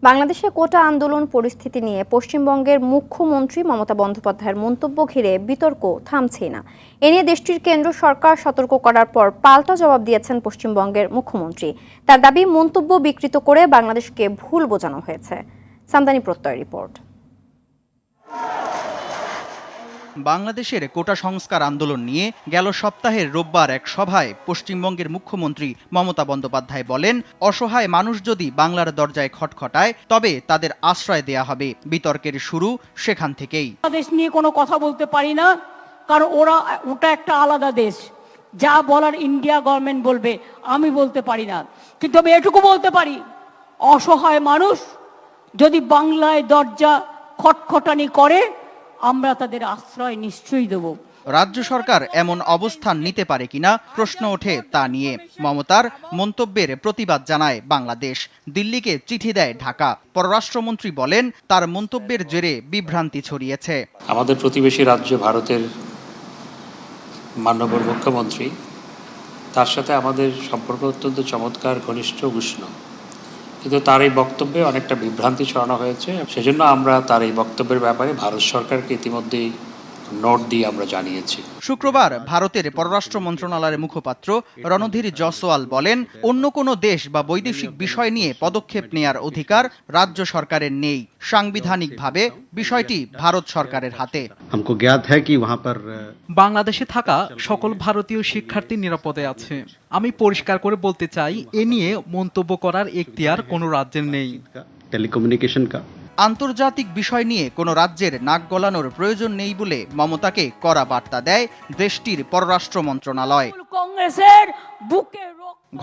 বাংলাদেশে কোটা আন্দোলন পরিস্থিতি নিয়ে পশ্চিমবঙ্গের মুখ্যমন্ত্রী মমতা বন্দ্যোপাধ্যায়ের মন্তব্য ঘিরে বিতর্ক থামছেই না। এ নিয়ে দেশটির কেন্দ্র সরকার সতর্ক করার পর পাল্টা জবাব দিয়েছেন পশ্চিমবঙ্গের মুখ্যমন্ত্রী। তার দাবি, মন্তব্য বিকৃত করে বাংলাদেশকে ভুল বোঝানো হয়েছে। সামদানি প্রত্যয় রিপোর্ট। বাংলাদেশের কোটা সংস্কার আন্দোলন নিয়ে গেল সপ্তাহের রোববার এক সভায় পশ্চিমবঙ্গের মুখ্যমন্ত্রী মমতা বন্দ্যোপাধ্যায় বলেন, অসহায় মানুষ যদি বাংলার দরজায় খটখটায় তবে তাদের আশ্রয় দেয়া হবে। বিতর্কের শুরু সেখান থেকেই। বাংলাদেশ নিয়ে কোনো কথা বলতে পারি না, কারণ ওটা একটা আলাদা দেশ। যা বলার ইন্ডিয়া গভর্নমেন্ট বলবে, আমি বলতে পারি না। কিন্তু আমি এটুকু বলতে পারি, অসহায় মানুষ যদি বাংলায় দরজা খটখটানি করে, আমরা তাদের আশ্রয় নিশ্চয়ই দেব। রাজ্য সরকার এমন অবস্থান নিতে পারে কিনা প্রশ্ন ওঠে তা নিয়ে। মমতার মন্তব্যের প্রতিবাদ জানায় বাংলাদেশ, দিল্লিকে চিঠি দেয় ঢাকা। পররাষ্ট্রমন্ত্রী বলেন, তার মন্তব্যের জেরে বিভ্রান্তি ছড়িয়েছে। আমাদের প্রতিবেশী রাজ্য ভারতের মাননীয় মুখ্যমন্ত্রী, তার সাথে আমাদের সম্পর্ক অত্যন্ত চমৎকার, ঘনিষ্ঠ, উষ্ণ। কিন্তু তার এই বক্তব্যে অনেকটা বিভ্রান্তি ছড়ানো হয়েছে। সেজন্য আমরা তার এই বক্তব্যের ব্যাপারে ভারত সরকারকে ইতিমধ্যেই নোট দিয়ে আমরা জানিয়েছি। শুক্রবার ভারতের পররাষ্ট্র মন্ত্রণালয়ের মুখপাত্র রণধীর জয়সওয়াল বলেন, অন্য কোনো দেশ বা বৈদেশিক বিষয় নিয়ে পদক্ষেপ নেয়ার অধিকার রাজ্য সরকারের নেই। সাংবিধানিকভাবে বিষয়টি ভারত সরকারের হাতে। বাংলাদেশে থাকা সকল ভারতীয় শিক্ষার্থী নিরাপদে আছে। আমি পরিষ্কার করে বলতে চাই, এ নিয়ে মন্তব্য করার এখতিয়ার কোনো রাজ্যের নেই। আন্তর্জাতিক বিষয় নিয়ে কোনো রাজ্যের নাক গলানোর প্রয়োজন নেই বলে মমতাকে কড়া বার্তা দেয় দেশটির পররাষ্ট্র মন্ত্রণালয়। কংগ্রেসের বুকে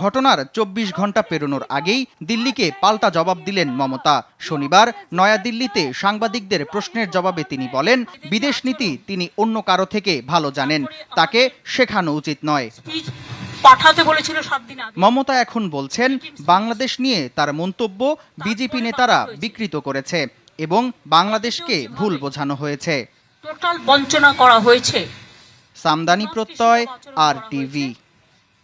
ঘটনার ২৪ ঘন্টা পেরোনোর আগেই দিল্লিকে পাল্টা জবাব দিলেন মমতা। শনিবার নয়াদিল্লিতে সাংবাদিকদের প্রশ্নের জবাবে তিনি বলেন, বিদেশ নীতি তিনি অন্য কারো থেকে ভালো জানেন, তাকে শেখানো উচিত নয়। পাঠাতে বলেছিল 7 দিন আগে। মমতা এখন বলছেন, বাংলাদেশ নিয়ে তার মন্তব্য বিজেপি নেতারা বিকৃত করেছে এবং বাংলাদেশকে ভুল বোঝানো হয়েছে। টোটাল বঞ্চনা করা হয়েছে। সামদানি প্রত্যয়, RTV।